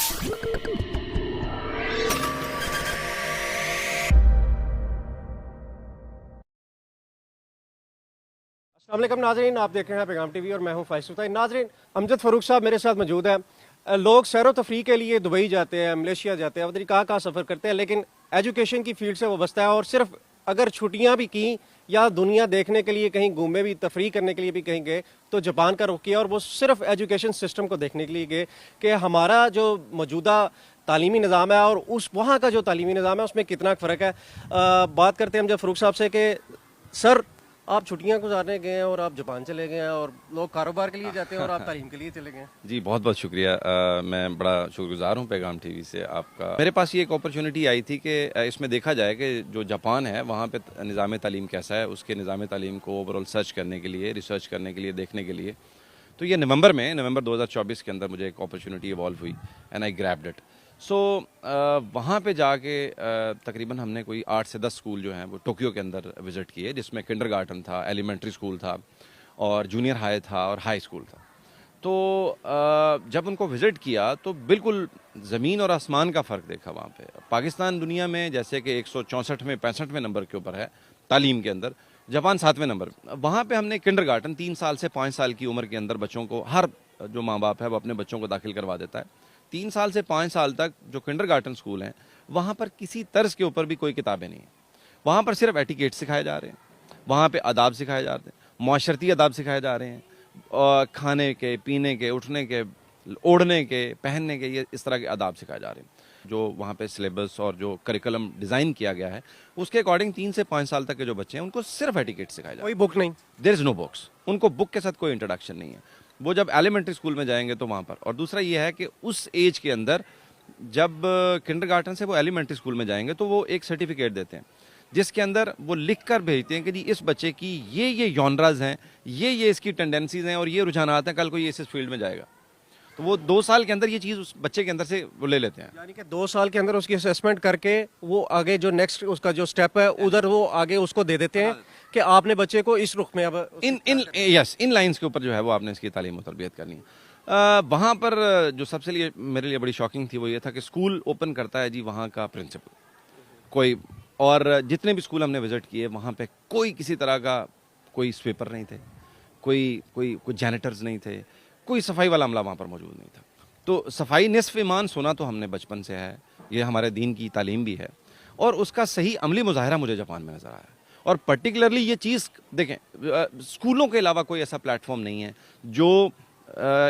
अस्सलाम वालेकुम नाज़रीन, आप देख रहे हैं पैगाम टीवी और मैं हूं फैसल। नाज़रीन, अमजद फ़रूक साहब मेरे साथ मौजूद हैं। लोग सैर व तफरी के लिए दुबई जाते हैं, मलेशिया जाते हैं, पता नहीं कहाँ सफ़र करते हैं, लेकिन एजुकेशन की फील्ड से वाबस्ता है और सिर्फ अगर छुट्टियाँ भी की या दुनिया देखने के लिए कहीं घूमे भी, तफरी करने के लिए भी कहीं गए तो जापान का रुख किया और वो सिर्फ एजुकेशन सिस्टम को देखने के लिए गए कि हमारा जो मौजूदा तालीमी निज़ाम है और उस वहाँ का जो तालीमी निज़ाम है उसमें कितना फ़र्क है। बात करते हैं अमजद फ़रूक साहब से कि सर, आप छुट्टियां गुजारने गए हैं और आप जापान चले गए हैं और लोग कारोबार के लिए जाते हैं और आप तालीम के लिए चले गए हैं। जी बहुत बहुत शुक्रिया। मैं बड़ा शुक्रगुजार हूँ पैगाम टीवी से आपका। मेरे पास ये एक अपॉर्चुनिटी आई थी कि इसमें देखा जाए कि जो जापान है वहाँ पे निज़ाम तालीम कैसा है, उसके निज़ाम तालीम को ओवरऑल सर्च करने के लिए, रिसर्च करने के लिए, देखने के लिए। तो ये नवंबर 2024 के अंदर मुझे एक अपॉर्चुनिटी इवॉल्व हुई एंड आई ग्रैब्ड इट। सो वहाँ पे जाके तकरीबन हमने कोई 8 से 10 स्कूल जो हैं वो टोक्यो के अंदर विज़िट किए, जिसमें किंडरगार्टन था, एलिमेंट्री स्कूल था और जूनियर हाई था और हाई स्कूल था। तो जब उनको विज़िट किया तो बिल्कुल ज़मीन और आसमान का फ़र्क देखा वहाँ पे। पाकिस्तान दुनिया में जैसे कि 164वें 65वें नंबर के ऊपर है तालीम के अंदर, जापान 7वें नंबर। वहाँ पे हमने किंडरगार्टन 3 साल से 5 साल की उम्र के अंदर बच्चों को, हर जो माँ बाप है वो अपने बच्चों को दाखिल करवा देता है। 3 साल से 5 साल तक जो किंडरगार्टन स्कूल हैं वहाँ पर किसी तर्ज के ऊपर भी कोई किताबें नहीं हैं। वहाँ पर सिर्फ एटिकेट सिखाए जा रहे हैं, वहाँ पे आदाब सिखाए जा रहे हैं, माशरती आदाब सिखाए जा रहे हैं, और खाने के, पीने के, उठने के, ओढ़ने के, पहनने के, ये इस तरह के आदाब सिखाए जा रहे हैं। जो वहाँ पे सिलेबस और जो करिकुलम डिज़ाइन किया गया है उसके अकॉर्डिंग 3 से 5 साल तक के जो बच्चे हैं उनको सिर्फ एटिकेट सिखाया जा रहा है। कोई बुक नहीं, देयर इज़ नो बुक्स। उनको बुक के साथ कोई इंट्रोडक्शन नहीं है। वो जब एलिमेंट्री स्कूल में जाएंगे तो वहाँ पर, और दूसरा ये है कि उस एज के अंदर जब किंडरगार्टन से वो एलिमेंट्री स्कूल में जाएंगे तो वो एक सर्टिफिकेट देते हैं जिसके अंदर वो लिख कर भेजते हैं कि जी इस बच्चे की ये जॉनराज हैं, ये इसकी टेंडेंसीज हैं और ये रुझानात हैं, कल को ये इस फील्ड में जाएगा। तो वो 2 साल के अंदर ये चीज़ उस बच्चे के अंदर से वो ले लेते हैं। यानी कि 2 साल के अंदर उसकी असेसमेंट करके वो आगे जो नेक्स्ट उसका जो स्टेप है उधर वो आगे उसको दे देते हैं कि आपने बच्चे को इस रुख में अब इन लाइंस के ऊपर जो है वो आपने इसकी तालीम और तरबियत करनी है। वहाँ पर जो सबसे लिए मेरे लिए बड़ी शॉकिंग थी वो ये था कि स्कूल ओपन करता है जी वहाँ का प्रिंसिपल कोई, और जितने भी स्कूल हमने विजिट किए वहाँ पे कोई किसी तरह का कोई स्वीपर नहीं थे, कोई जैनिटर्स नहीं थे, कोई सफाई वाला अमला वहाँ पर मौजूद नहीं था। तो सफाई निस्फ ईमान सुना तो हमने बचपन से है, ये हमारे दीन की तालीम भी है और उसका सही अमली मुजाहरा मुझे जापान में नज़र आया। और पर्टिकुलरली ये चीज़ देखें, स्कूलों के अलावा कोई ऐसा प्लेटफॉर्म नहीं है जो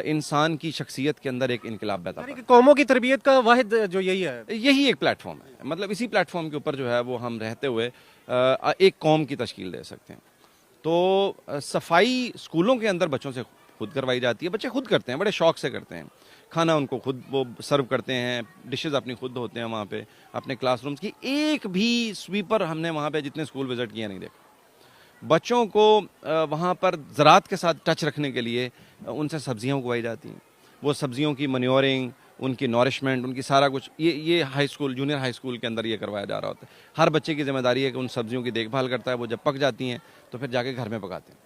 इंसान की शख्सियत के अंदर एक इनकलाब पैदा करे। कौमों की तरबियत का वाहिद जो यही है, यही एक प्लेटफॉर्म है। मतलब इसी प्लेटफॉर्म के ऊपर जो है वो हम रहते हुए एक कौम की तश्कील दे सकते हैं। तो सफाई स्कूलों के अंदर बच्चों से खुद करवाई जाती है, बच्चे खुद करते हैं, बड़े शौक से करते हैं। खाना उनको खुद वो सर्व करते हैं, डिशेस अपनी खुद धोते हैं वहाँ पे अपने क्लासरूम्स की। एक भी स्वीपर हमने वहाँ पे जितने स्कूल विजिट किए नहीं देखा। बच्चों को वहाँ पर ज़राअत के साथ टच रखने के लिए उनसे सब्जियाँ उगवाई जाती हैं। वो सब्जियों की मन्योरिंग, उनकी नॉरिशमेंट, उनकी सारा कुछ ये high school, junior high school के अंदर ये करवाया जा रहा होता है। हर बच्चे की जिम्मेदारी है कि उन सब्जियों की देखभाल करता है। वो जब पक जाती हैं तो फिर जाके घर में पकाते हैं।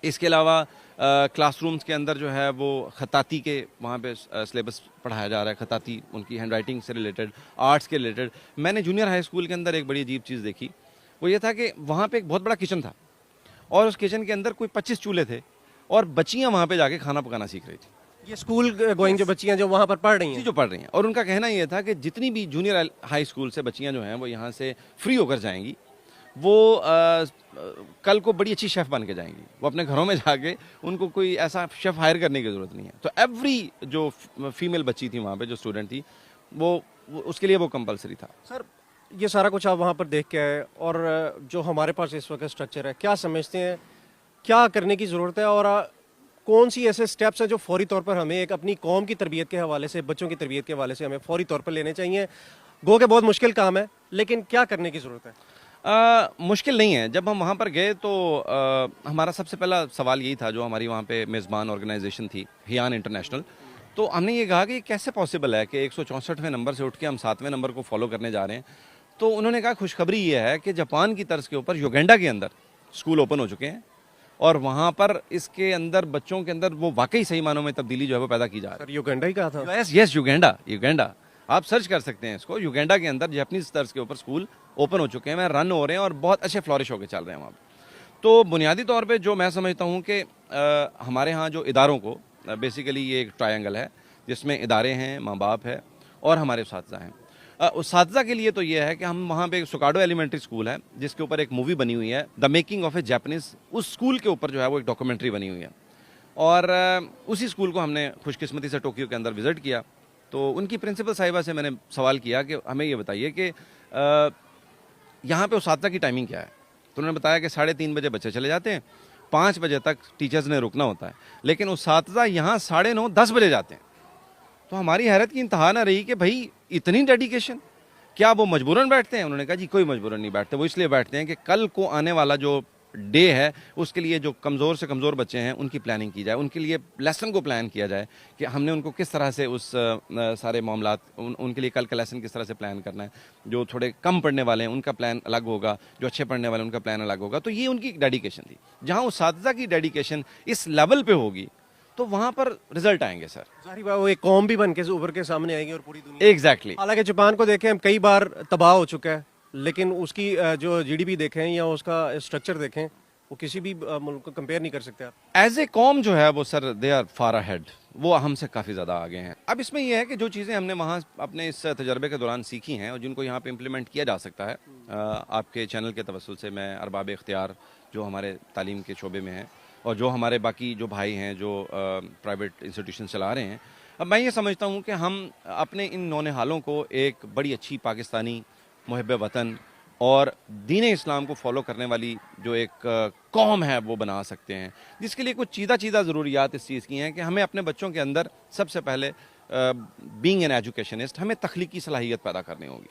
इसके अलावा क्लासरूम्स के अंदर जो है वो खताती के वहाँ पे सिलेबस पढ़ाया जा रहा है। खताती उनकी हैंड राइटिंग से रिलेटेड, आर्ट्स के रिलेटेड। मैंने जूनियर हाई स्कूल के अंदर एक बड़ी अजीब चीज़ देखी, वो ये था कि वहाँ पे एक बहुत बड़ा किचन था और उस किचन के अंदर कोई 25 चूल्हे थे और बच्चियाँ वहाँ पे जाके खाना पकाना सीख रही थी। ये स्कूल गोइंग जो बच्चियां जो वहाँ पर पढ़ रही हैं, जो पढ़ रही हैं, और उनका कहना ये था कि जितनी भी जूनियर हाई स्कूल से बच्चियाँ जो हैं वो यहाँ से फ्री होकर जाएंगी, वो कल को बड़ी अच्छी शेफ़ बन के जाएंगी। वो अपने घरों में जाके, उनको कोई ऐसा शेफ़ हायर करने की ज़रूरत नहीं है। तो एवरी जो फीमेल बच्ची थी वहाँ पे, जो स्टूडेंट थी, वो उसके लिए वो कंपलसरी था। सर ये सारा कुछ आप वहाँ पर देख के आए और जो हमारे पास इस वक्त स्ट्रक्चर है, क्या समझते हैं क्या करने की ज़रूरत है और कौन सी ऐसे स्टेप्स हैं जो फौरी तौर पर हमें एक अपनी कौम की तरबियत के हवाले से, बच्चों की तरबियत के हवाले से हमें फौरी तौर पर लेने चाहिए? गो के बहुत मुश्किल काम है, लेकिन क्या करने की ज़रूरत है? मुश्किल नहीं है। जब हम वहाँ पर गए तो हमारा सबसे पहला सवाल यही था, जो हमारी वहाँ पे मेज़बान ऑर्गेनाइजेशन थी, हियान इंटरनेशनल, तो हमने ये कहा कि कैसे पॉसिबल है कि 164वें नंबर से उठ के हम 7वें नंबर को फॉलो करने जा रहे हैं। तो उन्होंने कहा खुशखबरी ये है कि जापान की तर्ज के ऊपर युगांडा के अंदर स्कूल ओपन हो चुके हैं और वहाँ पर इसके अंदर बच्चों के अंदर वो वाकई सही मानों में तब्दीली जो है वो पैदा की जा रही सर युगांडा ही कहा था। है। यस, युगांडा, युगांडा आप सर्च कर सकते हैं इसको। युगांडा के अंदर जापानीज तर्ज के ऊपर स्कूल ओपन हो चुके हैं, मैं रन हो रहे हैं और बहुत अच्छे फ्लॉरिश होकर चल रहे हैं वहाँ पर। तो बुनियादी तौर पे जो मैं समझता हूँ कि हमारे यहाँ जो इदारों को बेसिकली ये एक ट्रायंगल है जिसमें इदारे हैं, माँ बाप है और हमारे उसातिज़ा हैं। उसातिज़ा के लिए तो ये है कि हम वहाँ पे सुकाडो एलिमेंट्री स्कूल है जिसके ऊपर एक मूवी बनी हुई है, the making of A Japanese. उस स्कूल के ऊपर जो है वो एक डॉक्यूमेंट्री बनी हुई है और उसी स्कूल को हमने खुशकिस्मती से टोक्यो के अंदर विज़िट किया। तो उनकी प्रिंसिपल साहिबा से मैंने सवाल किया कि हमें ये बताइए कि यहाँ पे उसातिज़ा की टाइमिंग क्या है। तो उन्होंने बताया कि 3:30 बजे बच्चे चले जाते हैं, 5 बजे तक टीचर्स ने रुकना होता है, लेकिन उसातिज़ा यहाँ 9:30 10 बजे जाते हैं। तो हमारी हैरत की इंतहा ना रही कि भाई इतनी डेडिकेशन, क्या वो मजबूरन बैठते हैं? उन्होंने कहा जी कोई मजबूरन नहीं बैठते, वो इसलिए बैठते हैं कि कल को आने वाला जो डे है उसके लिए जो कमज़ोर से कमज़ोर बच्चे हैं उनकी प्लानिंग की जाए, उनके लिए लेसन को प्लान किया जाए कि हमने उनको किस तरह से उस सारे मामलात उनके लिए कल का लेसन किस तरह से प्लान करना है। जो थोड़े कम पढ़ने वाले हैं उनका प्लान अलग होगा, जो अच्छे पढ़ने वाले हैं उनका प्लान अलग होगा। तो ये उनकी डेडिकेशन थी। जहाँ उसातिज़ा की डेडिकेशन इस लेवल पे होगी तो वहाँ पर रिजल्ट आएंगे सर। जाहिर बात वो एक कौम भी बन के उभर के सामने आएगी और पूरी दुनिया। एग्जैक्टली। हालांकि जापान को देखें हम कई बार तबाह हो चुका है, लेकिन उसकी जो जीडीपी देखें या उसका स्ट्रक्चर देखें वो किसी भी मुल्क को कंपेयर नहीं कर सकते आप। एज ए कॉम जो है वो sir they are far ahead, वो हमसे काफ़ी ज़्यादा आगे हैं। अब इसमें यह है कि जो चीज़ें हमने वहाँ अपने इस तजर्बे के दौरान सीखी हैं और जिनको यहाँ पे इम्प्लीमेंट किया जा सकता है, आपके चैनल के तवस्सुल से मैं अरबाब इख्तियार जो हमारे तालीम के शोबे में हैं और जो हमारे बाकी जो भाई हैं जो प्राइवेट इंस्टीट्यूशन चला रहे हैं, अब मैं ये समझता हूँ कि हम अपने इन नौनिहालों को एक बड़ी अच्छी पाकिस्तानी मुहिब वतन और दीन इस्लाम को फॉलो करने वाली जो एक कौम है वो बना सकते हैं, जिसके लिए कुछ चीज़ा ज़रूरियात इस चीज़ की हैं कि हमें अपने बच्चों के अंदर सबसे पहले बीइंग एन एजुकेशनिस्ट हमें तख्लीकी सलाहियत पैदा करनी होगी।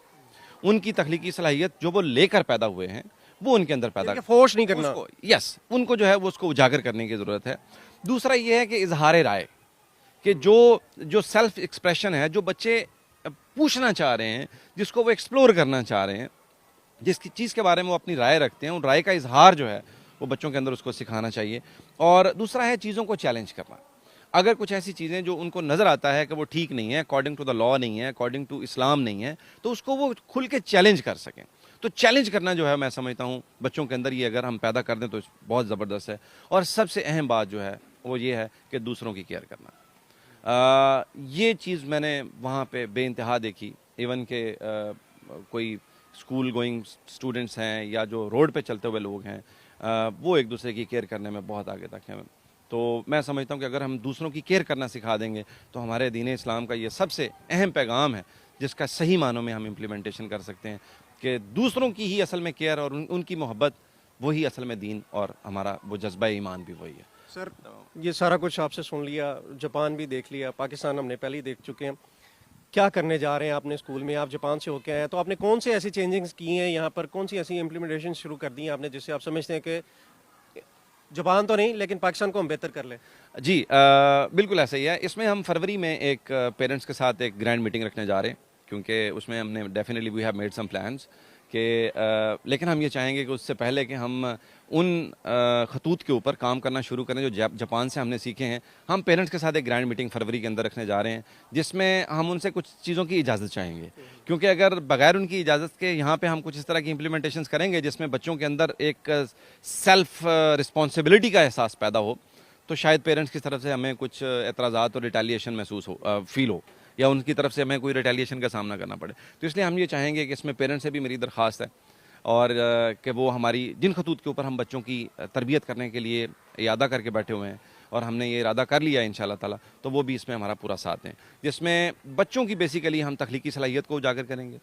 उनकी तख्लीकी सलाहियत जो वो लेकर पैदा हुए हैं वो उनके अंदर पैदा, फोर्स नहीं करना, यस उनको जो है वो उसको उजागर करने की ज़रूरत है। दूसरा ये है कि इजहार राय, कि जो सेल्फ एक्सप्रेशन है, जो बच्चे पूछना चाह रहे हैं, जिसको वो एक्सप्लोर करना चाह रहे हैं, जिसकी चीज़ के बारे में वो अपनी राय रखते हैं, उन राय का इजहार जो है वो बच्चों के अंदर उसको सिखाना चाहिए। और दूसरा है चीज़ों को चैलेंज करना। अगर कुछ ऐसी चीज़ें जो उनको नज़र आता है कि वो ठीक नहीं है, अकॉर्डिंग टू द लॉ नहीं है, अकॉर्डिंग टू इस्लाम नहीं है, तो उसको वो खुल के चैलेंज कर सकें। तो चैलेंज करना जो है मैं समझता हूँ बच्चों के अंदर ये अगर हम पैदा कर दें तो बहुत ज़बरदस्त है। और सबसे अहम बात जो है वो ये है कि दूसरों की केयर करना। ये चीज़ मैंने वहाँ पे बेइंतहा देखी। इवन के कोई स्कूल गोइंग स्टूडेंट्स हैं या जो रोड पे चलते हुए लोग हैं, वो एक दूसरे की केयर करने में बहुत आगे तक हैं। तो मैं समझता हूँ कि अगर हम दूसरों की केयर करना सिखा देंगे तो हमारे दीन इस्लाम का ये सबसे अहम पैगाम है जिसका सही मानों में हम इम्प्लीमेंटेशन कर सकते हैं कि दूसरों की ही असल में केयर और उनकी मोहब्बत वही असल में दीन और हमारा वो जज्बा ईमान भी वही है। सर ये सारा कुछ आपसे सुन लिया, जापान भी देख लिया, पाकिस्तान हमने पहले ही देख चुके हैं, क्या करने जा रहे हैं आपने स्कूल में? आप जापान से होके आए हैं तो आपने कौन से ऐसी चेंजिंग्स की हैं यहाँ पर, कौन सी ऐसी इम्प्लीमेंटेशन शुरू कर दी हैं आपने जिससे आप समझते हैं कि जापान तो नहीं लेकिन पाकिस्तान को हम बेहतर कर लें? जी बिल्कुल ऐसा ही है। इसमें हम फरवरी में एक पेरेंट्स के साथ एक ग्रैंड मीटिंग रखने जा रहे हैं, क्योंकि उसमें हमने definitely we have made some plans कि लेकिन हम ये चाहेंगे कि उससे पहले कि हम उन खतूत के ऊपर काम करना शुरू करें जो जापान से हमने सीखे हैं। हम पेरेंट्स के साथ एक ग्रैंड मीटिंग फरवरी के अंदर रखने जा रहे हैं जिसमें हम उनसे कुछ चीज़ों की इजाज़त चाहेंगे, क्योंकि अगर बगैर उनकी इजाज़त के यहाँ पे हम कुछ इस तरह की इम्प्लीमेंटेशंस करेंगे जिसमें बच्चों के अंदर एक सेल्फ रिस्पॉन्सिबिलिटी का एहसास पैदा हो, तो शायद पेरेंट्स की तरफ से हमें कुछ एतराज़ात और रिटेलिएशन महसूस हो, फील हो, या उनकी तरफ से हमें कोई रिटेलिएशन का सामना करना पड़े। तो इसलिए हम ये चाहेंगे कि इसमें पेरेंट्स से भी मेरी दरख्वास्त है और कि वो हमारी जिन खतूत के ऊपर हम बच्चों की तरबियत करने के लिए इरादा करके बैठे हुए हैं और हमने ये इरादा कर लिया है इंशाल्लाह ताला, तो वो भी इसमें हमारा पूरा साथ दें, जिसमें बच्चों की बेसिकली हम तख्लीकी सलाहियत को उजागर करेंगे,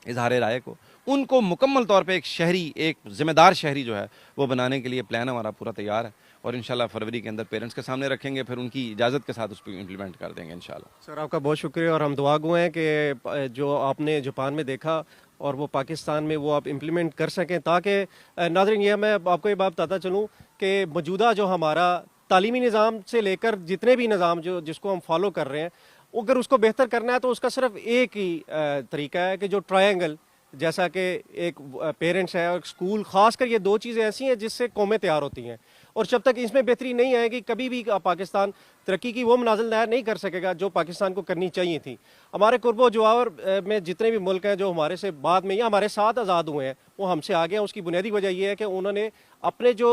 इजहार राय को, उनको मुकम्मल तौर पे एक शहरी, एक ज़िम्मेदार शहरी जो है वो बनाने के लिए प्लान हमारा पूरा तैयार है और इंशाल्लाह फरवरी के अंदर पेरेंट्स के सामने रखेंगे, फिर उनकी इजाज़त के साथ उसको इम्प्लीमेंट कर देंगे इंशाल्लाह। सर आपका बहुत शुक्रिया और हम दुआ गो हैं कि जो आपने जापान में देखा और वो पाकिस्तान में वो आप इम्प्लीमेंट कर सकें, ताकि नाज़रीन ये मैं आपको ये बात बताता चलूँ कि मौजूदा जो हमारा तालीमी निज़ाम से लेकर जितने भी निज़ाम जो जिसको हम फॉलो कर रहे हैं, अगर उसको बेहतर करना है तो उसका सिर्फ एक ही तरीका है कि जो ट्रायंगल, जैसा कि एक पेरेंट्स है और स्कूल, खासकर ये दो चीज़ें ऐसी हैं जिससे कौमें तैयार होती हैं और जब तक इसमें बेहतरी नहीं आएगी कभी भी पाकिस्तान तरक्की की वो मनाजिल तैयार नहीं कर सकेगा जो पाकिस्तान को करनी चाहिए थी। हमारे कुर्बो जवार में जितने भी मुल्क हैं जो हमारे से बाद में या हमारे साथ आज़ाद हुए हैं वो हमसे आगे हैं। उसकी बुनियादी वजह यह है कि उन्होंने अपने जो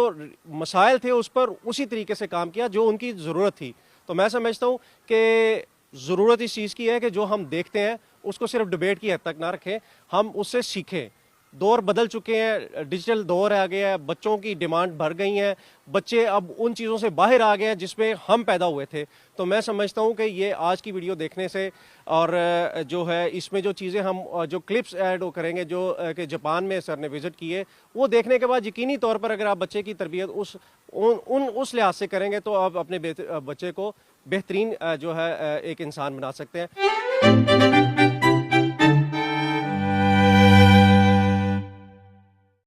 मसाइल थे उस पर उसी तरीके से काम किया जो उनकी ज़रूरत थी। तो मैं समझता हूँ कि ज़रूरत इस चीज़ की है कि जो हम देखते हैं उसको सिर्फ डिबेट की हद तक ना रखें, हम उससे सीखें। दौर बदल चुके हैं, डिजिटल दौर आ गया है, बच्चों की डिमांड बढ़ गई हैं, बच्चे अब उन चीज़ों से बाहर आ गए हैं जिसमें हम पैदा हुए थे। तो मैं समझता हूँ कि ये आज की वीडियो देखने से और जो है इसमें जो चीज़ें हम जो क्लिप्स ऐड करेंगे जो कि जापान में सर ने विज़िट किए वो देखने के बाद यकीनी तौर पर अगर आप बच्चे की तरबियत उस लिहाज से करेंगे तो आप अपने बच्चे को बेहतरीन जो है एक इंसान बना सकते हैं।